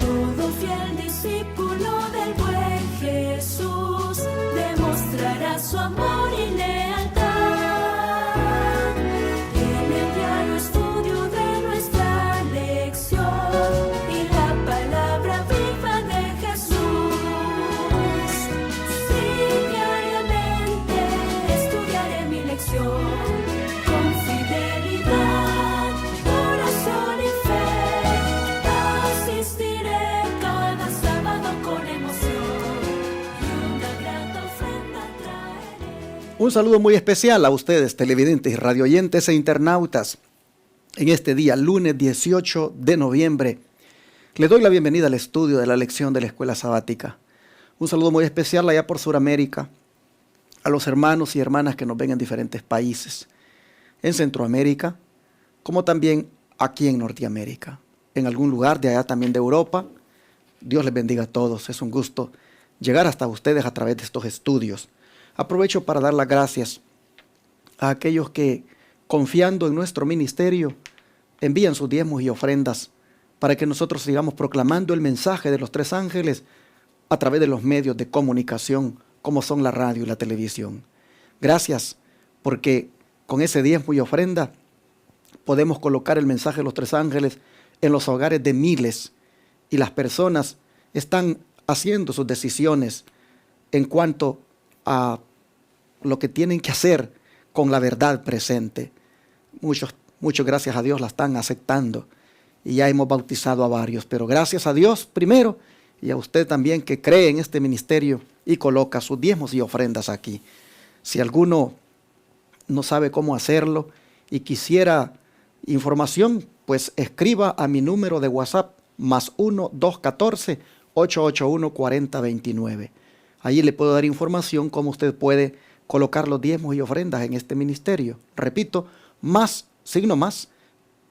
Todo fiel discípulo del buen Jesús demostrará su amor y lealtad. En el diario estudio de nuestra lección y la palabra viva de Jesús. Sí, diariamente estudiaré mi lección con fidelidad, corazón y fe. Asistiré cada sábado con emoción y una grata ofrenda traeré. Un saludo muy especial a ustedes, televidentes, radioyentes e internautas. En este día, lunes 18 de noviembre, le doy la bienvenida al estudio de la lección de la Escuela Sabática. Un saludo muy especial allá por Sudamérica, a los hermanos y hermanas que nos ven en diferentes países, en Centroamérica, como también aquí en Norteamérica, en algún lugar de allá también de Europa. Dios les bendiga a todos. Es un gusto llegar hasta ustedes a través de estos estudios. Aprovecho para dar las gracias a aquellos que, confiando en nuestro ministerio, envían sus diezmos y ofrendas para que nosotros sigamos proclamando el mensaje de los tres ángeles a través de los medios de comunicación como son la radio y la televisión. Gracias, porque con ese diezmo y ofrenda podemos colocar el mensaje de los tres ángeles en los hogares de miles, y las personas están haciendo sus decisiones en cuanto a lo que tienen que hacer con la verdad presente. Muchos, gracias a Dios, la están aceptando y ya hemos bautizado a varios, pero gracias a Dios primero y a usted también que cree en este ministerio y coloca sus diezmos y ofrendas aquí. Si alguno no sabe cómo hacerlo y quisiera información, pues escriba a mi número de WhatsApp +1 214 881 4029. Allí le puedo dar información cómo usted puede colocar los diezmos y ofrendas en este ministerio. Repito, signo más,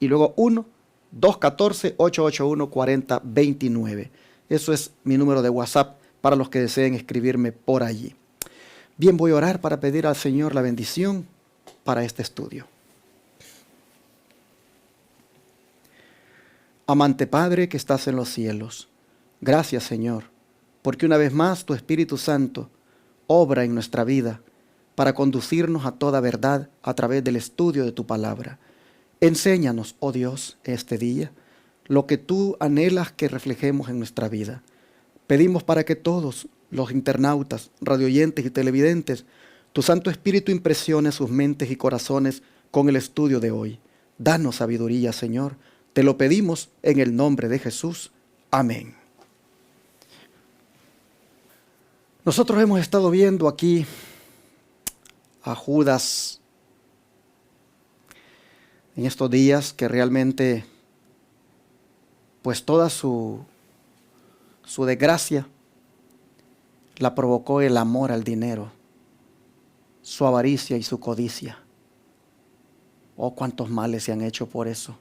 y luego 1 214 881 4029. Eso es mi número de WhatsApp para los que deseen escribirme por allí. Bien, voy a orar para pedir al Señor la bendición para este estudio. Amante Padre que estás en los cielos, gracias Señor, porque una vez más tu Espíritu Santo obra en nuestra vida para conducirnos a toda verdad a través del estudio de tu palabra. Enséñanos, oh Dios, este día, lo que tú anhelas que reflejemos en nuestra vida. Pedimos para que todos los internautas, radioyentes y televidentes, tu Santo Espíritu impresione sus mentes y corazones con el estudio de hoy. Danos sabiduría, Señor. Te lo pedimos en el nombre de Jesús. Amén. Nosotros hemos estado viendo aquí a Judas en estos días que realmente, pues toda su desgracia la provocó el amor al dinero, su avaricia y su codicia. Oh, cuántos males se han hecho por eso.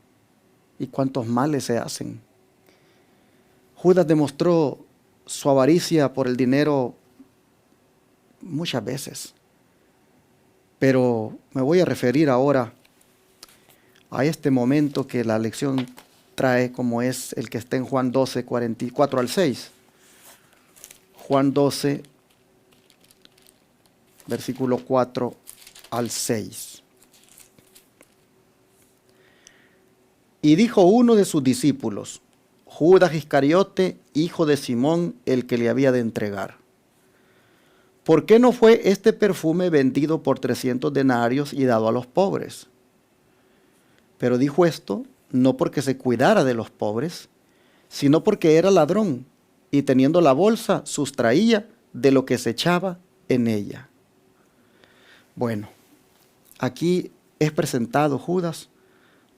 Y cuántos males se hacen. Judas demostró su avaricia por el dinero muchas veces. Pero me voy a referir ahora a este momento que la lección trae, como es el que está en Juan 12, 44 al 6. Juan 12, versículo 4 al 6. Y dijo uno de sus discípulos, Judas Iscariote, hijo de Simón, el que le había de entregar: ¿por qué no fue este perfume vendido por 300 denarios y dado a los pobres? Pero dijo esto no porque se cuidara de los pobres, sino porque era ladrón, y teniendo la bolsa sustraía de lo que se echaba en ella. Bueno, aquí es presentado Judas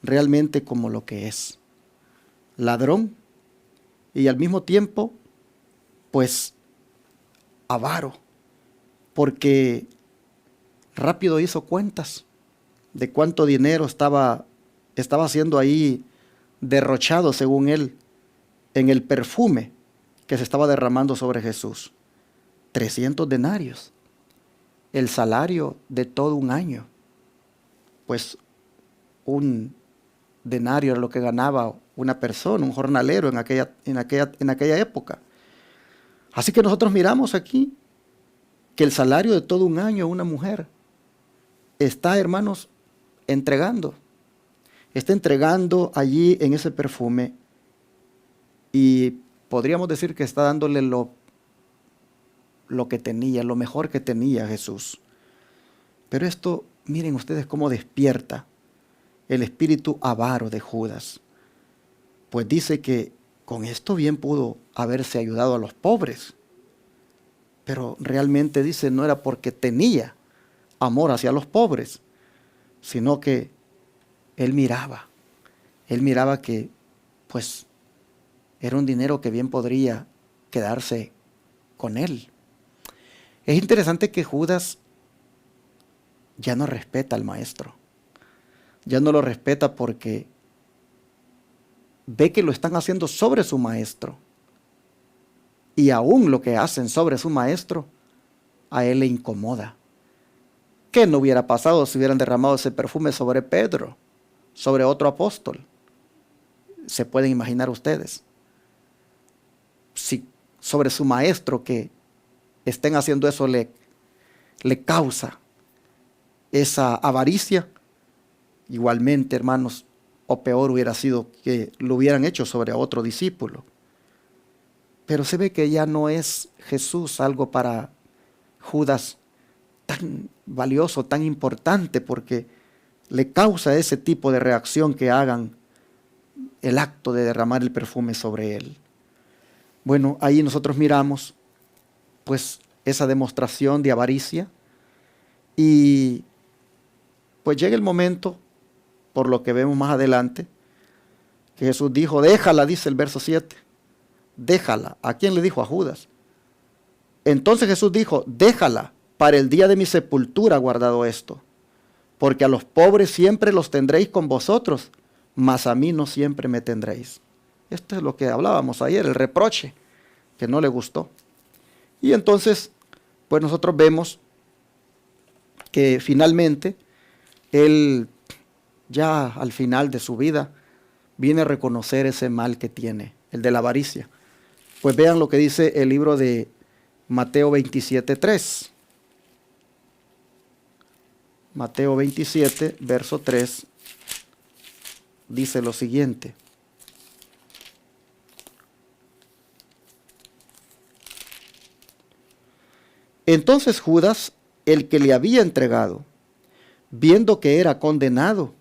realmente como lo que es: ladrón y al mismo tiempo, pues, avaro, porque rápido hizo cuentas de cuánto dinero estaba siendo ahí derrochado, según él, en el perfume que se estaba derramando sobre Jesús. 300 denarios, el salario de todo un año. pues un denario era lo que ganaba una persona, un jornalero en aquella época. Así que nosotros miramos aquí que el salario de todo un año a una mujer está, hermanos, está entregando allí en ese perfume, y podríamos decir que está dándole lo que tenía, lo mejor que tenía Jesús. Pero esto, miren ustedes cómo despierta el espíritu avaro de Judas. Pues dice que con esto bien pudo haberse ayudado a los pobres. Pero realmente dice, no era porque tenía amor hacia los pobres, sino que él miraba que pues era un dinero que bien podría quedarse con él. Es interesante que Judas ya no respeta al maestro. Ya no lo respeta porque ve que lo están haciendo sobre su maestro. Y aún lo que hacen sobre su maestro, a él le incomoda. ¿Qué no hubiera pasado si hubieran derramado ese perfume sobre Pedro, sobre otro apóstol? Se pueden imaginar ustedes. Si sobre su maestro que estén haciendo eso le causa esa avaricia, igualmente, hermanos, o peor hubiera sido que lo hubieran hecho sobre otro discípulo. Pero se ve que ya no es Jesús algo para Judas tan valioso, tan importante, porque le causa ese tipo de reacción que hagan el acto de derramar el perfume sobre él. Bueno, ahí nosotros miramos pues esa demostración de avaricia, y pues llega el momento, por lo que vemos más adelante, que Jesús dijo, déjala, dice el verso 7, déjala. ¿A quién le dijo? A Judas. Entonces Jesús dijo, déjala, para el día de mi sepultura guardado esto, porque a los pobres siempre los tendréis con vosotros, mas a mí no siempre me tendréis. Esto es lo que hablábamos ayer, el reproche que no le gustó. Y entonces, pues nosotros vemos que finalmente él, ya al final de su vida, viene a reconocer ese mal que tiene, el de la avaricia. Pues vean lo que dice el libro de Mateo 27:3. Mateo 27, verso 3, dice lo siguiente. Entonces Judas, el que le había entregado, viendo que era condenado,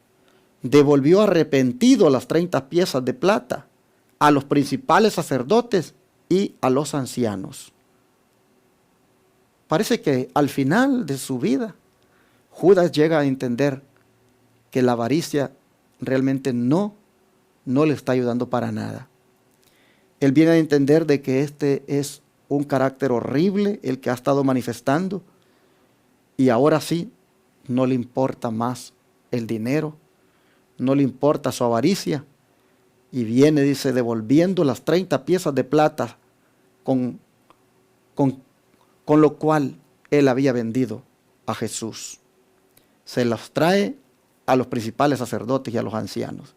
devolvió arrepentido las 30 piezas de plata a los principales sacerdotes y a los ancianos. Parece que al final de su vida, Judas llega a entender que la avaricia realmente no le está ayudando para nada. Él viene a entender de que este es un carácter horrible el que ha estado manifestando, y ahora sí no le importa más el dinero, no le importa su avaricia, y viene, dice, devolviendo las 30 piezas de plata con lo cual él había vendido a Jesús. Se las trae a los principales sacerdotes y a los ancianos.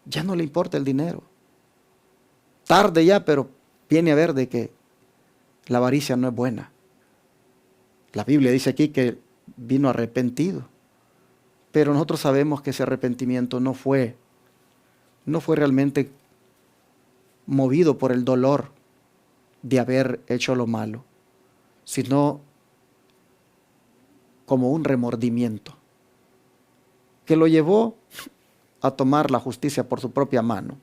Ya no le importa el dinero. Tarde ya, pero viene a ver de que la avaricia no es buena. La Biblia dice aquí que vino arrepentido, pero nosotros sabemos que ese arrepentimiento no fue realmente movido por el dolor de haber hecho lo malo, sino como un remordimiento que lo llevó a tomar la justicia por su propia mano.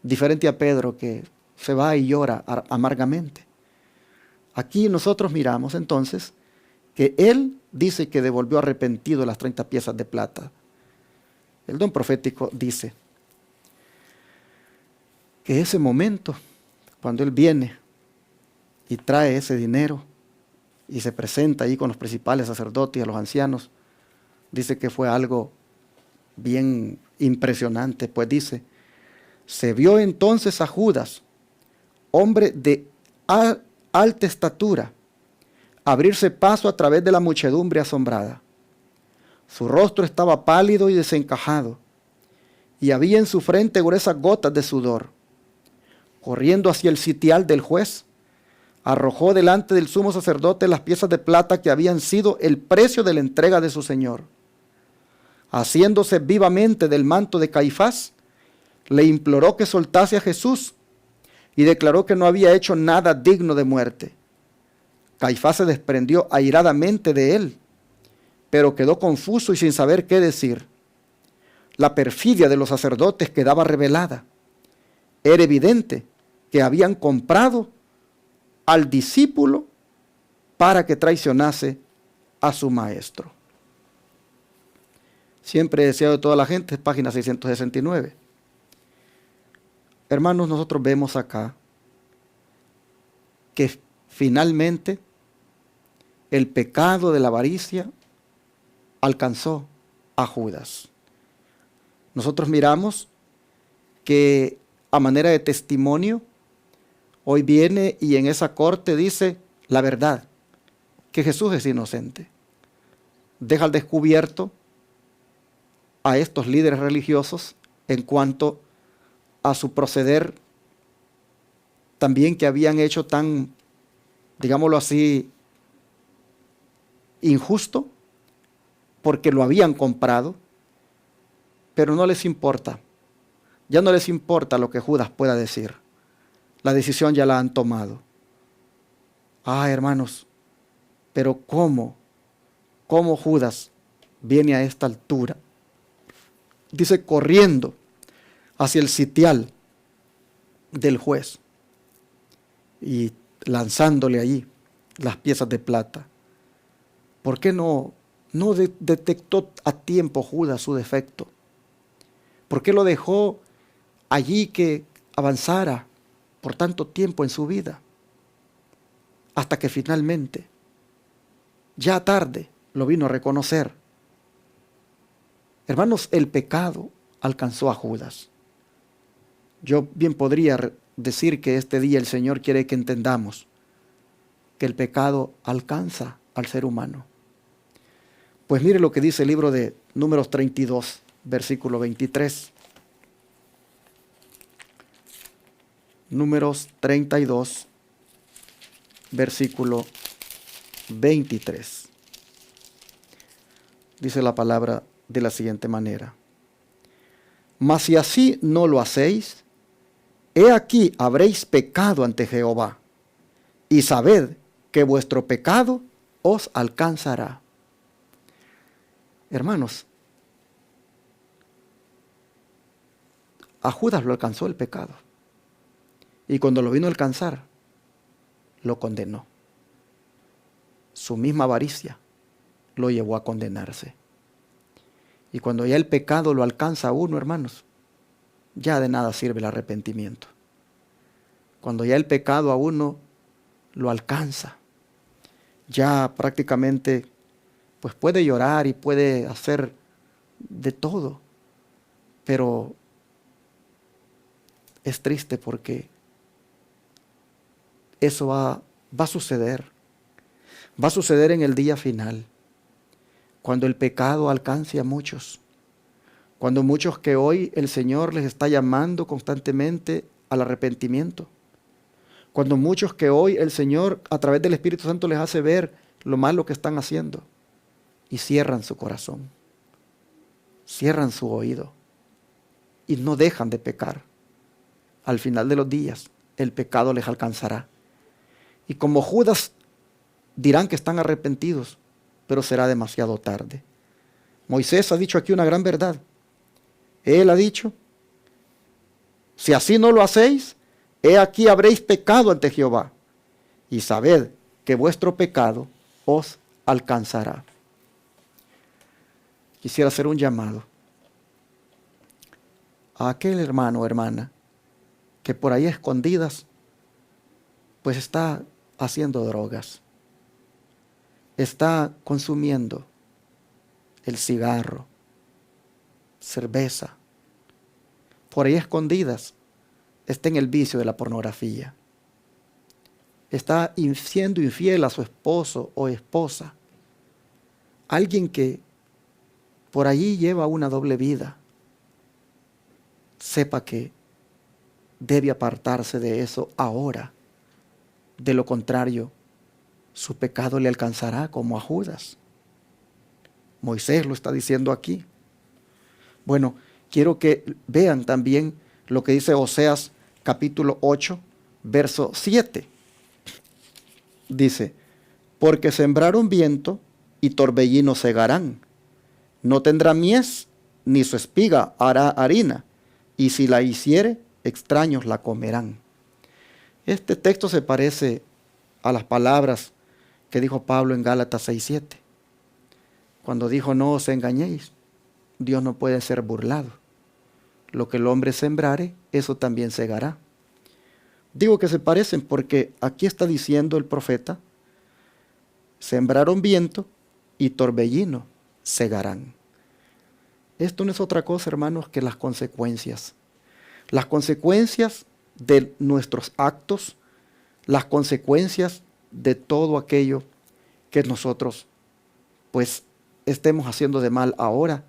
Diferente a Pedro, que se va y llora amargamente. Aquí nosotros miramos entonces que él dice que devolvió arrepentido las 30 piezas de plata. El don profético dice que ese momento, cuando él viene y trae ese dinero y se presenta ahí con los principales sacerdotes y a los ancianos, dice que fue algo bien impresionante, pues dice, se vio entonces a Judas, hombre de alta estatura, abrirse paso a través de la muchedumbre asombrada. Su rostro estaba pálido y desencajado, y había en su frente gruesas gotas de sudor. Corriendo hacia el sitial del juez, arrojó delante del sumo sacerdote las piezas de plata que habían sido el precio de la entrega de su señor. Haciéndose vivamente del manto de Caifás, le imploró que soltase a Jesús y declaró que no había hecho nada digno de muerte. Caifás se desprendió airadamente de él, pero quedó confuso y sin saber qué decir. La perfidia de los sacerdotes quedaba revelada. Era evidente que habían comprado al discípulo para que traicionase a su maestro. Siempre deseado de toda la gente, página 669. Hermanos, nosotros vemos acá que finalmente el pecado de la avaricia alcanzó a Judas. Nosotros miramos que a manera de testimonio, hoy viene y en esa corte dice la verdad, que Jesús es inocente. Deja al descubierto a estos líderes religiosos en cuanto a su proceder también que habían hecho tan, digámoslo así, injusto, porque lo habían comprado, pero no les importa. Ya no les importa lo que Judas pueda decir. La decisión ya la han tomado. Hermanos, pero ¿cómo Judas viene a esta altura? Dice, corriendo hacia el sitial del juez y lanzándole allí las piezas de plata. ¿Por qué no detectó a tiempo Judas su defecto? ¿Por qué lo dejó allí que avanzara por tanto tiempo en su vida? Hasta que finalmente, ya tarde, lo vino a reconocer. Hermanos, el pecado alcanzó a Judas. Yo bien podría decir que este día el Señor quiere que entendamos que el pecado alcanza al ser humano. Pues mire lo que dice el libro de Números 32, versículo 23. Números 32, versículo 23. Dice la palabra de la siguiente manera. Mas si así no lo hacéis, he aquí habréis pecado ante Jehová, y sabed que vuestro pecado os alcanzará. Hermanos, a Judas lo alcanzó el pecado. Y cuando lo vino a alcanzar, lo condenó. Su misma avaricia lo llevó a condenarse. Y cuando ya el pecado lo alcanza a uno, hermanos, ya de nada sirve el arrepentimiento. Cuando ya el pecado a uno lo alcanza, ya prácticamente pues puede llorar y puede hacer de todo, pero es triste porque eso va a suceder. Va a suceder en el día final, cuando el pecado alcance a muchos, cuando muchos que hoy el Señor les está llamando constantemente al arrepentimiento, cuando muchos que hoy el Señor a través del Espíritu Santo les hace ver lo malo que están haciendo y cierran su corazón, cierran su oído y no dejan de pecar. Al final de los días el pecado les alcanzará. Y como Judas dirán que están arrepentidos, pero será demasiado tarde. Moisés ha dicho aquí una gran verdad. Él ha dicho, si así no lo hacéis, he aquí habréis pecado ante Jehová, y sabed que vuestro pecado os alcanzará. Quisiera hacer un llamado a aquel hermano o hermana que por ahí escondidas pues está haciendo drogas, está consumiendo el cigarro, cerveza, por ahí escondidas está en el vicio de la pornografía, está siendo infiel a su esposo o esposa, alguien que por allí lleva una doble vida, sepa que debe apartarse de eso ahora. De lo contrario, su pecado le alcanzará como a Judas. Moisés lo está diciendo aquí. Bueno, quiero que vean también lo que dice Oseas capítulo 8, verso 7. Dice, porque sembraron viento y torbellino segarán. No tendrá mies, ni su espiga hará harina, y si la hiciere, extraños la comerán. Este texto se parece a las palabras que dijo Pablo en Gálatas 6:7, cuando dijo, no os engañéis, Dios no puede ser burlado. Lo que el hombre sembrare, eso también segará. Digo que se parecen porque aquí está diciendo el profeta, sembraron viento y torbellino segarán. Esto no es otra cosa, hermanos, que las consecuencias. Las consecuencias de nuestros actos, las consecuencias de todo aquello que nosotros pues estemos haciendo de mal ahora,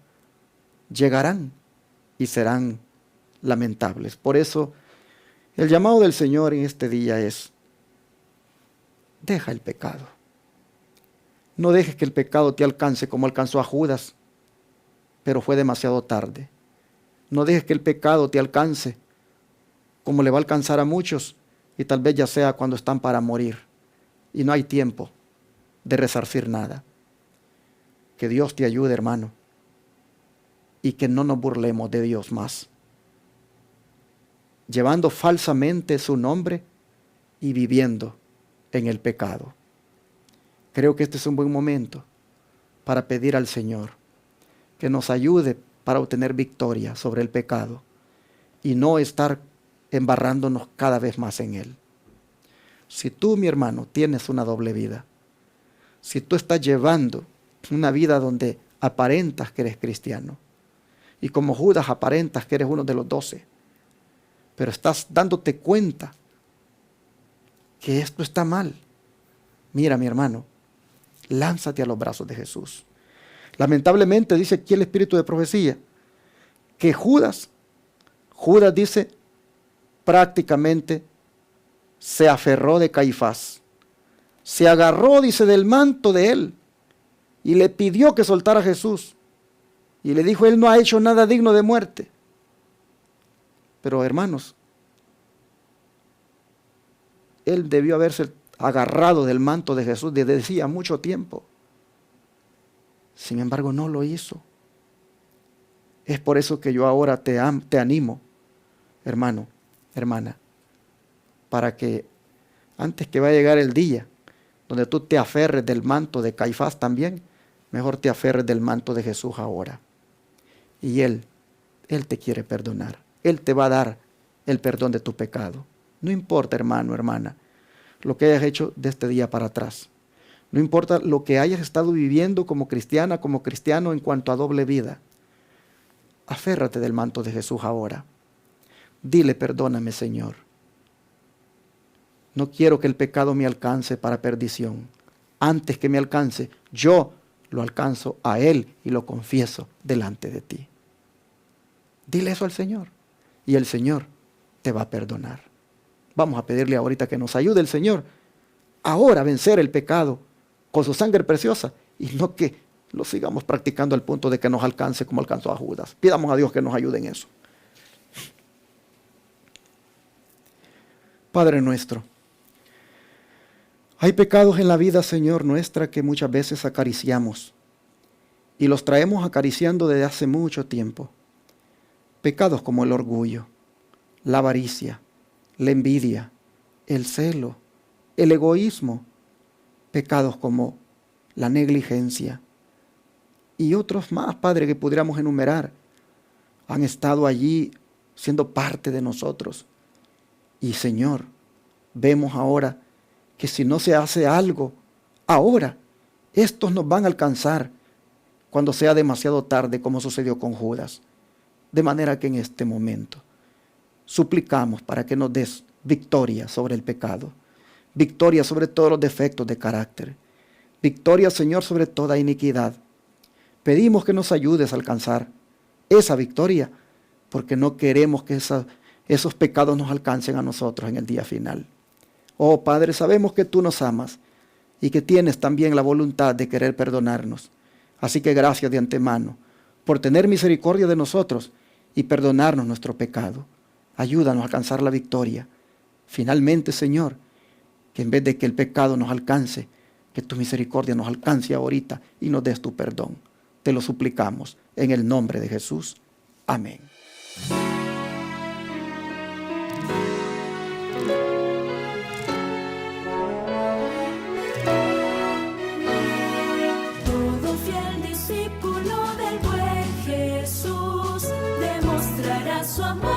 llegarán y serán lamentables. Por eso el llamado del Señor en este día es, deja el pecado. No dejes que el pecado te alcance como alcanzó a Judas, pero fue demasiado tarde. No dejes que el pecado te alcance como le va a alcanzar a muchos, y tal vez ya sea cuando están para morir y no hay tiempo de resarcir nada. Que Dios te ayude, hermano, y que no nos burlemos de Dios más, llevando falsamente su nombre y viviendo en el pecado. Creo que este es un buen momento para pedir al Señor que nos ayude para obtener victoria sobre el pecado y no estar embarrándonos cada vez más en él. Si tú, mi hermano, tienes una doble vida, si tú estás llevando una vida donde aparentas que eres cristiano, y como Judas aparentas que eres uno de los 12, pero estás dándote cuenta que esto está mal, mira, mi hermano, lánzate a los brazos de Jesús. Lamentablemente dice aquí el espíritu de profecía que Judas dice prácticamente se aferró de Caifás, se agarró, dice, del manto de él y le pidió que soltara a Jesús y le dijo, él no ha hecho nada digno de muerte. Pero hermanos, él debió haberse agarrado del manto de Jesús desde hacía mucho tiempo. Sin embargo, no lo hizo. Es por eso que yo ahora te animo, hermano, hermana, para que antes que vaya a llegar el día donde tú te aferres del manto de Caifás también, mejor te aferres del manto de Jesús ahora. Y Él te quiere perdonar. Él te va a dar el perdón de tu pecado. No importa, hermano, hermana, lo que hayas hecho de este día para atrás. No importa lo que hayas estado viviendo como cristiana, como cristiano en cuanto a doble vida. Aférrate del manto de Jesús ahora. Dile, perdóname, Señor. No quiero que el pecado me alcance para perdición. Antes que me alcance, yo lo alcanzo a Él y lo confieso delante de ti. Dile eso al Señor y el Señor te va a perdonar. Vamos a pedirle ahorita que nos ayude el Señor ahora a vencer el pecado con su sangre preciosa y no que lo sigamos practicando al punto de que nos alcance como alcanzó a Judas. Pidamos a Dios que nos ayude en eso. Padre nuestro, hay pecados en la vida, Señor, nuestra que muchas veces acariciamos y los traemos acariciando desde hace mucho tiempo. Pecados como el orgullo, la avaricia, la envidia, el celo, el egoísmo, pecados como la negligencia y otros más, Padre, que pudiéramos enumerar, han estado allí siendo parte de nosotros. Y Señor, vemos ahora que si no se hace algo ahora, estos nos van a alcanzar cuando sea demasiado tarde, como sucedió con Judas. De manera que en este momento suplicamos para que nos des victoria sobre el pecado, victoria sobre todos los defectos de carácter, victoria, Señor, sobre toda iniquidad, Pedimos que nos ayudes a alcanzar esa victoria, porque no queremos que esos pecados nos alcancen a nosotros en el día final. Oh Padre, sabemos que tú nos amas y que tienes también la voluntad de querer perdonarnos. Así que gracias de antemano por tener misericordia de nosotros y perdonarnos nuestro pecado. Ayúdanos a alcanzar la victoria. Finalmente, Señor, que en vez de que el pecado nos alcance, que tu misericordia nos alcance ahorita y nos des tu perdón. Te lo suplicamos en el nombre de Jesús. Amén. Todo fiel discípulo del buen Jesús demostrará su amor.